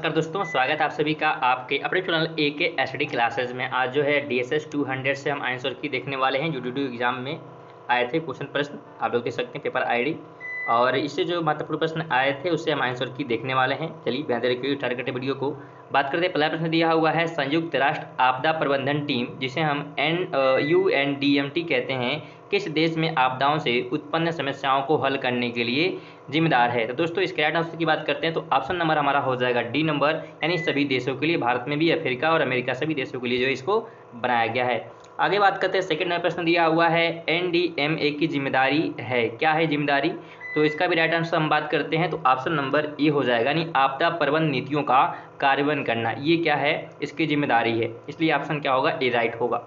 नमस्कार दोस्तों, स्वागत है आप सभी का आपके अपने चैनल AK STD क्लासेज में। आज जो है DSS 200 से हम आंसर की देखने वाले हैं। UDD एग्जाम में आए थे क्वेश्चन प्रश्न, आप लोग देख सकते हैं पेपर आईडी, और इससे जो महत्वपूर्ण प्रश्न आए थे उससे हम आंसर की देखने वाले हैं। चलिए ध्यान रखिए, टारगेट वीडियो को बात करते हैं। पहला प्रश्न दिया हुआ है, संयुक्त राष्ट्र आपदा प्रबंधन टीम जिसे हम UNDMT कहते हैं, किस देश में आपदाओं से उत्पन्न समस्याओं को हल करने के लिए जिम्मेदार है। तो दोस्तों इसके राइट आंसर की बात करते हैं तो ऑप्शन नंबर हमारा हो जाएगा डी नंबर, यानी सभी देशों के लिए, भारत में भी, अफ्रीका और अमेरिका सभी देशों के लिए जो इसको बनाया गया है। आगे बात करते हैं, सेकंड नंबर प्रश्न दिया हुआ है, NDMA की जिम्मेदारी है, क्या है जिम्मेदारी। तो इसका भी राइट आंसर हम बात करते हैं तो ऑप्शन नंबर ए हो जाएगा, यानी आपदा प्रबंधन नीतियों का कार्यान्वयन करना, ये क्या है, इसकी जिम्मेदारी है, इसलिए ऑप्शन क्या होगा, ए राइट होगा।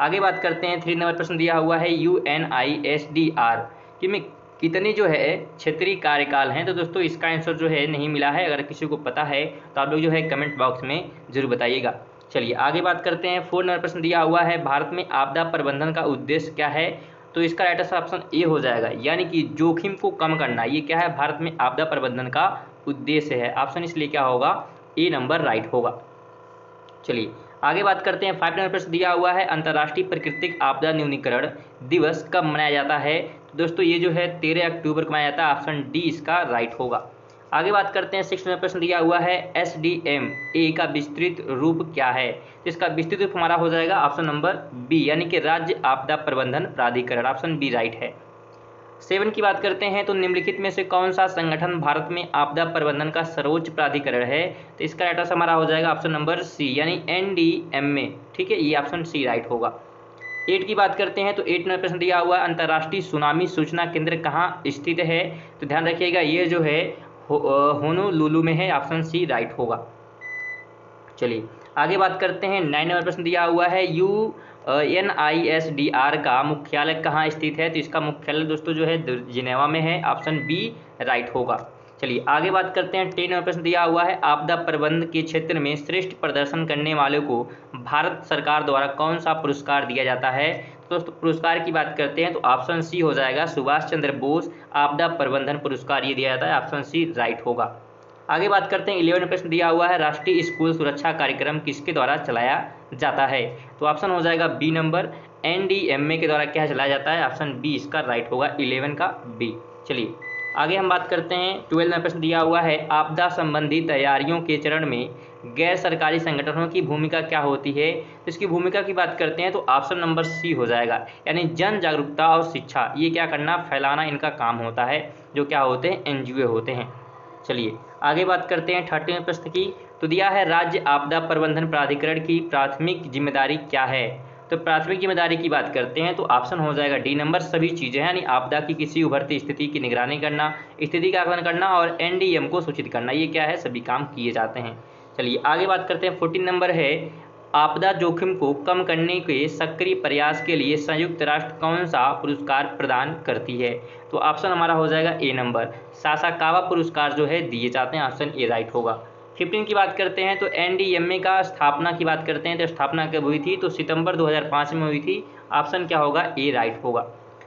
आगे बात करते हैं, 3 नंबर प्रश्न दिया हुआ है, UNISDR कि में कितने जो है क्षेत्रीय कार्यकाल हैं। तो दोस्तों इसका आंसर जो है नहीं मिला है, अगर किसी को पता है तो आप लोग जो है कमेंट बॉक्स में जरूर बताइएगा। चलिए आगे बात करते हैं, 4 नंबर प्रश्न दिया हुआ है, भारत में आपदा प्रबंधन का उद्देश्य क्या है। तो इसका राइट आंसर ऑप्शन ए हो जाएगा, यानी कि जोखिम को कम करना, ये क्या है, भारत में आपदा प्रबंधन का उद्देश्य है। ऑप्शन इसलिए क्या होगा, ए नंबर राइट होगा। चलिए आगे बात करते हैं, 5 नंबर प्रश्न दिया हुआ है, अंतर्राष्ट्रीय प्राकृतिक आपदा न्यूनीकरण दिवस कब मनाया जाता है। तो दोस्तों ये जो है 13 अक्टूबर को मनाया जाता है, ऑप्शन डी इसका राइट होगा। आगे बात करते हैं, 6 नंबर प्रश्न दिया हुआ है, SDMA का विस्तृत रूप क्या है। तो इसका विस्तृत रूप हमारा हो जाएगा ऑप्शन नंबर बी, यानी कि राज्य आपदा प्रबंधन प्राधिकरण, ऑप्शन बी राइट है। 7 की बात करते हैं, तो निम्नलिखित में से कौन सा संगठन भारत में आपदा प्रबंधन का सर्वोच्च प्राधिकरण है। तो इसका राइट आंसर हमारा हो जाएगा ऑप्शन नंबर सी, यानी NDMA, ठीक है, ये ऑप्शन सी राइट होगा। 8 की बात करते हैं, तो 8 नंबर प्रश्न दिया हुआ है, अंतर्राष्ट्रीय सुनामी सूचना केंद्र कहाँ स्थित है। तो ध्यान रखिएगा, ये जो है होनोलुलु में है, ऑप्शन सी राइट होगा। चलिए आगे बात करते हैं, 9 नंबर प्रश्न दिया हुआ है, UNISDR का मुख्यालय कहाँ स्थित है। तो इसका मुख्यालय दोस्तों जो है जिनेवा में है, ऑप्शन बी राइट होगा। चलिए आगे बात करते हैं, 10 नंबर प्रश्न दिया हुआ है, आपदा प्रबंधन के क्षेत्र में श्रेष्ठ प्रदर्शन करने वालों को भारत सरकार द्वारा कौन सा पुरस्कार दिया जाता है। तो दोस्तों पुरस्कार की बात करते हैं तो ऑप्शन सी हो जाएगा, सुभाष चंद्र बोस आपदा प्रबंधन पुरस्कार ये दिया जाता है, ऑप्शन सी राइट होगा। आगे बात करते हैं, 11 प्रश्न दिया हुआ है, राष्ट्रीय स्कूल सुरक्षा कार्यक्रम किसके द्वारा चलाया जाता है। तो ऑप्शन हो जाएगा बी नंबर, NDMA के द्वारा क्या चलाया जाता है, ऑप्शन बी इसका राइट होगा, 11 का बी। चलिए आगे हम बात करते हैं, 12 में प्रश्न दिया हुआ है, आपदा संबंधी तैयारियों के चरण में गैर सरकारी संगठनों की भूमिका क्या होती है। तो इसकी भूमिका की बात करते हैं तो ऑप्शन नंबर सी हो जाएगा, यानी जन जागरूकता और शिक्षा, ये क्या करना, फैलाना इनका काम होता है, जो क्या होते हैं, NGO होते हैं। चलिए आगे बात करते हैं, 13वें प्रश्न की, तो दिया है, राज्य आपदा प्रबंधन प्राधिकरण की प्राथमिक जिम्मेदारी क्या है। तो प्राथमिक जिम्मेदारी की बात करते हैं तो ऑप्शन हो जाएगा डी नंबर, सभी चीज़ें, यानी आपदा की किसी उभरती स्थिति की निगरानी करना, स्थिति का आकलन करना और NDM को सूचित करना, ये क्या है, सभी काम किए जाते हैं। चलिए आगे बात करते हैं, 14 नंबर है, आपदा जोखिम को कम करने के सक्रिय प्रयास के लिए संयुक्त राष्ट्र कौन सा पुरस्कार प्रदान करती है। तो ऑप्शन हमारा हो जाएगा ए नंबर, सासाकावा पुरस्कार जो है दिए जाते हैं, ऑप्शन ए राइट होगा। 15 की बात करते हैं तो NDMA का स्थापना की बात करते हैं तो स्थापना कब हुई थी। तो सितंबर 2005 में हुई थी, ऑप्शन क्या होगा, ए राइट होगा।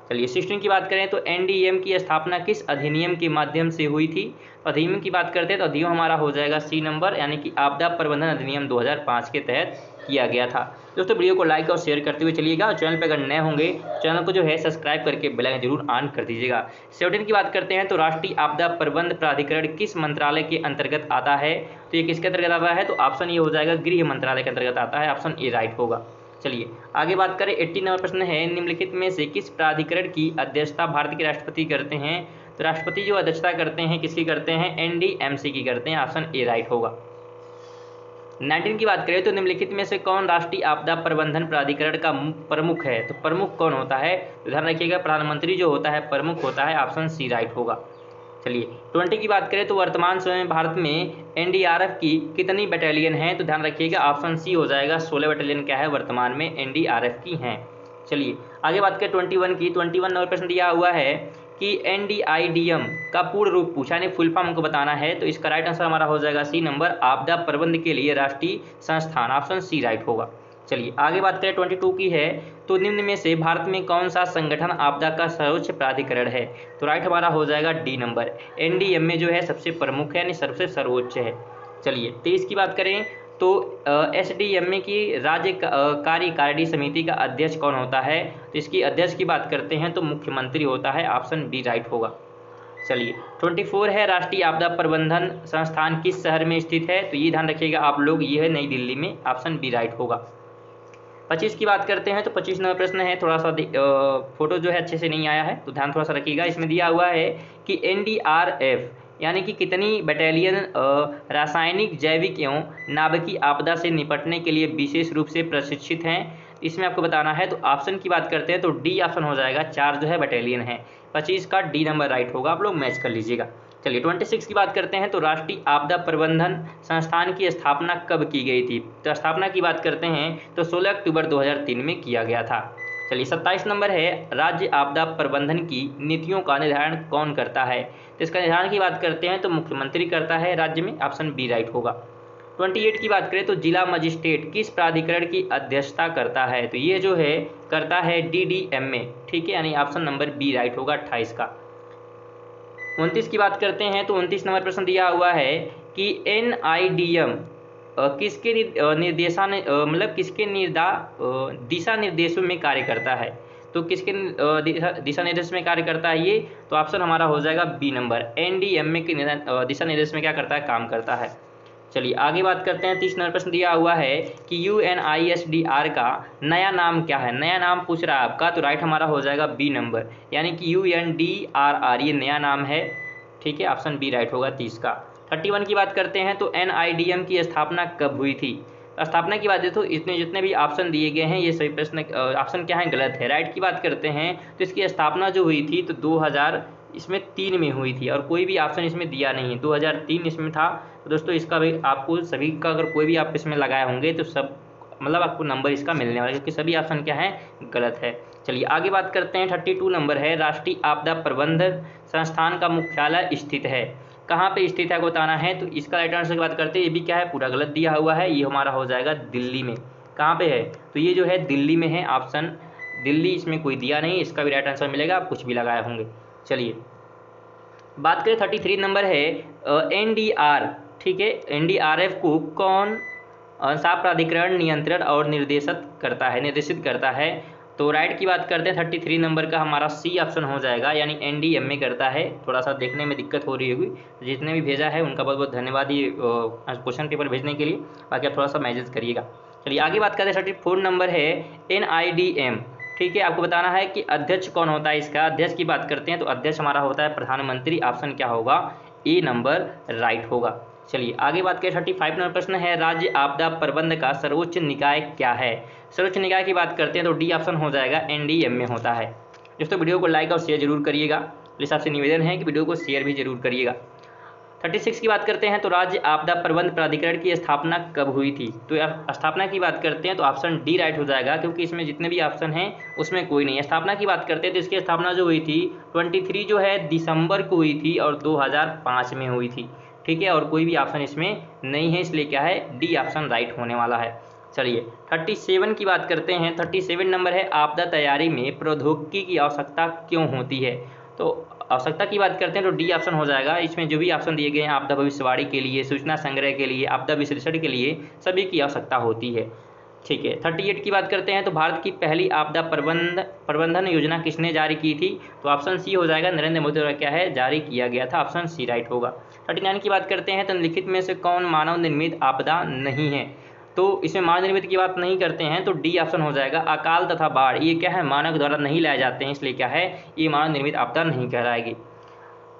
चलिए 16 की बात करें तो NDM की स्थापना किस अधिनियम के माध्यम से हुई थी। तो अधिनियम की बात करते हैं तो अधिनियम हमारा हो जाएगा सी नंबर, यानी कि आपदा प्रबंधन अधिनियम 2005 के तहत किया गया था। दोस्तों वीडियो को लाइक और शेयर करते हुए चलिएगा, और चैनल पर अगर नए होंगे चैनल को जो है सब्सक्राइब करके बेल आइकन जरूर ऑन कर दीजिएगा। 17 की बात करते हैं तो राष्ट्रीय आपदा प्रबंधन प्राधिकरण किस मंत्रालय के अंतर्गत आता है। तो ये किसके अंतर्गत आता है, तो ऑप्शन ये हो जाएगा, गृह मंत्रालय के अंतर्गत आता है, ऑप्शन ए राइट होगा। चलिए आगे बात करें, 18 नंबर प्रश्न है, निम्नलिखित में से किस प्राधिकरण की अध्यक्षता भारत के राष्ट्रपति करते हैं। तो राष्ट्रपति जो अध्यक्षता करते हैं किसकी करते हैं, NDMC की करते हैं, ऑप्शन ए राइट होगा। 19 की बात करें तो निम्नलिखित में से कौन राष्ट्रीय आपदा प्रबंधन प्राधिकरण का प्रमुख है। तो प्रमुख कौन होता है, तो ध्यान रखिएगा, प्रधानमंत्री जो होता है प्रमुख होता है, ऑप्शन सी राइट होगा। चलिए 20 की बात करें तो वर्तमान समय में भारत में NDRF की कितनी बटालियन है। तो ध्यान रखिएगा, ऑप्शन सी हो जाएगा, 16 बटालियन क्या है, वर्तमान में NDRF की हैं। चलिए आगे बात करें 21 की, 21 नंबर प्रश्न दिया हुआ है कि NDIDM का पूर्ण रूप पूछा, यानी फुल फॉर्म हमको बताना है। तो इसका राइट आंसर हमारा हो जाएगा सी नंबर, आपदा प्रबंधन के लिए राष्ट्रीय संस्थान, ऑप्शन सी राइट होगा। चलिए आगे बात करें 22 की है, तो निम्न में से भारत में कौन सा संगठन आपदा का सर्वोच्च प्राधिकरण है। तो राइट हमारा हो जाएगा डी नंबर, NDMA जो है सबसे प्रमुख है, यानी सबसे सर्वोच्च है। चलिए 23 की बात करें तो SDMA की राज्य कार्यकारिणी समिति का अध्यक्ष कौन होता है? तो इसकी अध्यक्ष की बात करते हैं तो मुख्यमंत्री होता है, ऑप्शन बी राइट होगा। चलिए 24 है राष्ट्रीय आपदा प्रबंधन संस्थान किस शहर में स्थित है? तो ये ध्यान रखिएगा आप लोग, ये है नई दिल्ली में, ऑप्शन बी राइट होगा। 25 की बात करते हैं तो 25 नंबर प्रश्न है, थोड़ा सा फोटो जो है अच्छे से नहीं आया है तो ध्यान थोड़ा सा रखिएगा। इसमें दिया हुआ है कि NDRF यानी कि कितनी बटालियन रासायनिक, जैविक एवं नाभिकीय आपदा से निपटने के लिए विशेष रूप से प्रशिक्षित हैं? इसमें आपको बताना है। तो ऑप्शन की बात करते हैं तो डी ऑप्शन हो जाएगा, 4 जो है बटालियन है। 25 का डी नंबर राइट होगा, आप लोग मैच कर लीजिएगा। चलिए 26 की बात करते हैं तो राष्ट्रीय आपदा प्रबंधन संस्थान की स्थापना कब की गई थी? तो स्थापना की बात करते हैं तो 16 अक्टूबर 2003 में किया गया था। चलिए 27 नंबर है राज्य आपदा प्रबंधन की नीतियों का निर्धारण कौन करता है? तो इसका निर्धारण की बात करते हैं तो मुख्यमंत्री करता है राज्य में, ऑप्शन बी राइट होगा। 28 की बात करें तो जिला मजिस्ट्रेट किस प्राधिकरण की अध्यक्षता करता है? तो ये जो है करता है DDMA, ठीक है, यानी ऑप्शन नंबर बी राइट होगा 28 का। 29 की बात करते हैं तो 29 नंबर प्रश्न दिया हुआ है कि NIDM किसके निर्देशान मतलब किसके दिशा निर्देशों में कार्य करता है? तो किसके दिशा निर्देश में कार्य करता है ये? तो ऑप्शन हमारा हो जाएगा बी नंबर, NDMA के दिशा निर्देश में क्या करता है, काम करता है। चलिए आगे बात करते हैं। 30 नंबर प्रश्न दिया हुआ है कि UNISDR का नया नाम क्या है? नया नाम पूछ रहा है आपका, तो राइट हमारा हो जाएगा बी नंबर, यानी कि UNDRR ये नया नाम है, ठीक है, ऑप्शन बी राइट होगा 30 का। 31 की बात करते हैं तो NIDM की स्थापना कब हुई थी? स्थापना की बात है तो इसमें जितने भी ऑप्शन दिए गए हैं ये सभी प्रश्न ऑप्शन क्या है, गलत है। राइट की बात करते हैं तो इसकी स्थापना जो हुई थी तो 2003 में हुई थी, और कोई भी ऑप्शन इसमें दिया नहीं है, 2003 इसमें था। तो दोस्तों इसका भी आपको सभी का अगर कोई भी आप इसमें लगाए होंगे तो सब मतलब आपको नंबर इसका मिलने वाला है, क्योंकि सभी ऑप्शन क्या है, गलत है। चलिए आगे बात करते हैं। 32 नंबर है राष्ट्रीय आपदा प्रबंधन संस्थान का मुख्यालय स्थित है, कहाँ पे स्थित है को बताना है। तो इसका राइट आंसर की बात करते हैं, ये भी क्या है, पूरा गलत दिया हुआ है, ये हमारा हो जाएगा दिल्ली में। कहाँ पे है? तो ये जो है दिल्ली में है, ऑप्शन दिल्ली, इसमें कोई दिया नहीं, इसका भी राइट आंसर मिलेगा, आप कुछ भी लगाए होंगे। चलिए बात करें 33 नंबर है NDR, ठीक है, NDRF को कौन सा प्राधिकरण नियंत्रण और निर्देशित करता है? तो राइट की बात करते हैं 33 नंबर का हमारा सी ऑप्शन हो जाएगा, यानी NDMA करता है। थोड़ा सा देखने में दिक्कत हो रही होगी, जितने भी भेजा है उनका बहुत बहुत धन्यवाद ये क्वेश्चन पेपर भेजने के लिए, बाकी आप थोड़ा सा मैनेज करिएगा। चलिए आगे बात करते हैं। 34 नंबर है NIDM, ठीक है, आपको बताना है कि अध्यक्ष कौन होता है इसका। अध्यक्ष की बात करते हैं तो अध्यक्ष हमारा होता है प्रधानमंत्री, ऑप्शन क्या होगा, ए नंबर राइट होगा। चलिए आगे बात करें। 35 नंबर प्रश्न है राज्य आपदा प्रबंध का सर्वोच्च निकाय क्या है? सर्वोच्च निकाय की बात करते हैं तो डी ऑप्शन हो जाएगा, NDMA होता है। दोस्तों वीडियो को लाइक और शेयर जरूर करिएगा, प्लीज़ आपसे निवेदन है कि वीडियो को शेयर भी जरूर करिएगा। 36 की बात करते हैं तो राज्य आपदा प्रबंध प्राधिकरण की स्थापना कब हुई थी? तो स्थापना की बात करते हैं तो ऑप्शन डी राइट हो जाएगा, क्योंकि इसमें जितने भी ऑप्शन हैं उसमें कोई नहीं है। स्थापना की बात करते हैं तो इसकी स्थापना जो हुई थी 23 जो है दिसंबर को हुई थी और 2005 में हुई थी, ठीक है, और कोई भी ऑप्शन इसमें नहीं है, इसलिए क्या है, डी ऑप्शन राइट होने वाला है। चलिए 37 की बात करते हैं। 37 नंबर है आपदा तैयारी में प्रौद्योगिकी की आवश्यकता क्यों होती है? तो आवश्यकता की बात करते हैं तो डी ऑप्शन हो जाएगा। इसमें जो भी ऑप्शन दिए गए हैं, आपदा भविष्यवाणी के लिए, सूचना संग्रह के लिए, आपदा विश्लेषण के लिए, सभी की आवश्यकता होती है, ठीक है। 38 की बात करते हैं तो भारत की पहली आपदा प्रबंधन योजना किसने जारी की थी? तो ऑप्शन सी हो जाएगा, नरेंद्र मोदी द्वारा क्या है, जारी किया गया था, ऑप्शन सी राइट होगा। 39 की बात करते हैं तो निम्नलिखित में से कौन मानव निर्मित आपदा नहीं है? तो इसमें मानव निर्मित की बात नहीं करते हैं तो डी ऑप्शन हो जाएगा, अकाल तथा बाढ़, ये क्या है, मानव द्वारा नहीं लाए जाते हैं, इसलिए क्या है, ये मानव निर्मित आपदा नहीं कहलाएगी।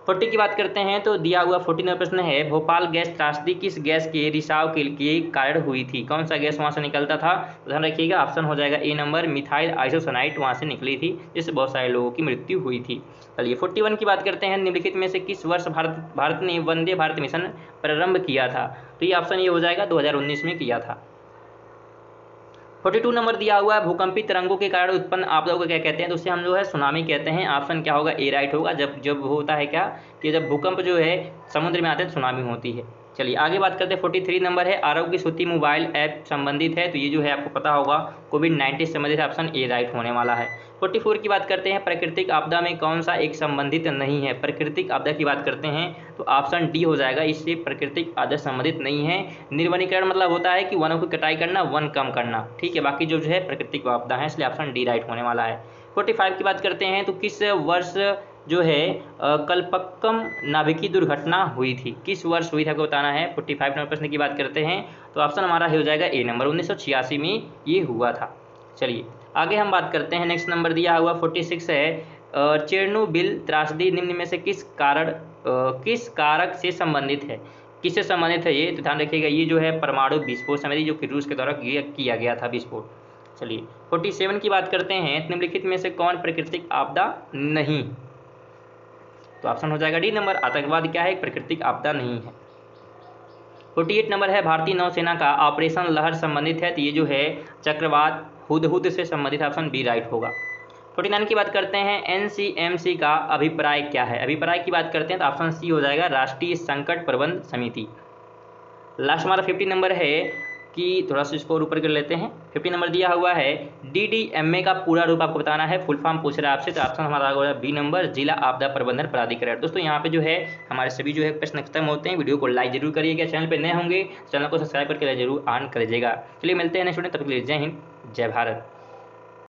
40 की बात करते हैं तो दिया हुआ 40 प्रश्न है भोपाल गैस त्रासदी किस गैस के रिसाव के कारण हुई थी? कौन सा गैस वहाँ से निकलता था? तो ध्यान रखिएगा, ऑप्शन हो जाएगा ए नंबर, मिथाइल आइसोसाइनेट वहाँ से निकली थी, जिससे बहुत सारे लोगों की मृत्यु हुई थी। चलिए 41 की बात करते हैं, निम्नलिखित में से किस वर्ष भारत ने वंदे भारत मिशन प्रारंभ किया था? तो ये ऑप्शन ये हो जाएगा 2019 में किया था। 42 नंबर दिया हुआ है भूकंपी तरंगों के कारण उत्पन्न आपदाओं को क्या कहते हैं? तो उसे हम जो है सुनामी कहते हैं, ऑप्शन क्या होगा, ए राइट होगा। जब होता है क्या कि जब भूकंप जो है समुद्र में आते हैं तो सुनामी होती है। चलिए आगे बात करते हैं। 43 नंबर है, आरोग्य सेतु मोबाइल ऐप संबंधित है, तो ये जो है आपको पता होगा कोविड-19 से संबंधित, ऑप्शन ए राइट होने वाला है। 44 की बात करते हैं, प्राकृतिक आपदा में कौन सा एक संबंधित नहीं है? प्राकृतिक आपदा की बात करते हैं तो ऑप्शन डी हो जाएगा, इससे प्राकृतिक आपदा संबंधित नहीं है। निर्वनीकरण मतलब होता है कि वनों की कटाई करना, वन कम करना, ठीक है। बाकी जो है प्राकृतिक आपदा है, इसलिए ऑप्शन डी राइट होने वाला है। 45 की बात करते हैं तो किस वर्ष जो है कल्पक्कम नाभिकीय दुर्घटना हुई थी? किस वर्ष हुई थी आपको बताना है। 45 नंबर प्रश्न की बात करते हैं तो ऑप्शन हमारा हो जाएगा ए नंबर, 1986 में ये हुआ था। चलिए आगे हम बात करते हैं। नेक्स्ट नंबर दिया हुआ 46 है, चेरनोबिल त्रासदी निम्न में से किस कारक से संबंधित है? किससे संबंधित है ये? तो ध्यान रखिएगा, ये जो है परमाणु विस्फोट संबंधी, जो कि रूस के द्वारा किया गया था विस्फोट। चलिए 47 की बात करते हैं, निम्नलिखित में से कौन प्राकृतिक आपदा नहीं? तो ऑप्शन हो जाएगा डी नंबर, आतंकवाद क्या है? प्राकृतिक आपदा नहीं है। 48 नंबर है, भारतीय नौसेना का ऑपरेशन लहर संबंधित है, तो ये जो है चक्रवात हुदहुद से संबंधित, ऑप्शन बी राइट होगा। 49 की बात करते हैं, एनसीएमसी का अभिप्राय क्या है? अभिप्राय की बात करते हैं तो ऑप्शन सी हो जाएगा, राष्ट्रीय संकट प्रबंधन समिति। लास्ट हमारा 50 नंबर है कि थोड़ा सा इसको ऊपर कर लेते हैं। 50 नंबर दिया हुआ है, डीडीएमए का पूरा रूप आपको बताना है, फुल फॉर्म पूछ रहा है आपसे, तो ऑप्शन हमारा होगा बी नंबर, जिला आपदा प्रबंधन प्राधिकरण। दोस्तों यहाँ पे जो है हमारे सभी जो है प्रश्न खत्म होते हैं। वीडियो को लाइक जरूर करिएगा, चैनल पे नए होंगे चैनल को सब्सक्राइब करके जरूर ऑन कर लीजिएगा। चलिए मिलते हैं नेक्स्ट वीडियो, तब तक के लिए जय हिंद जय भारत।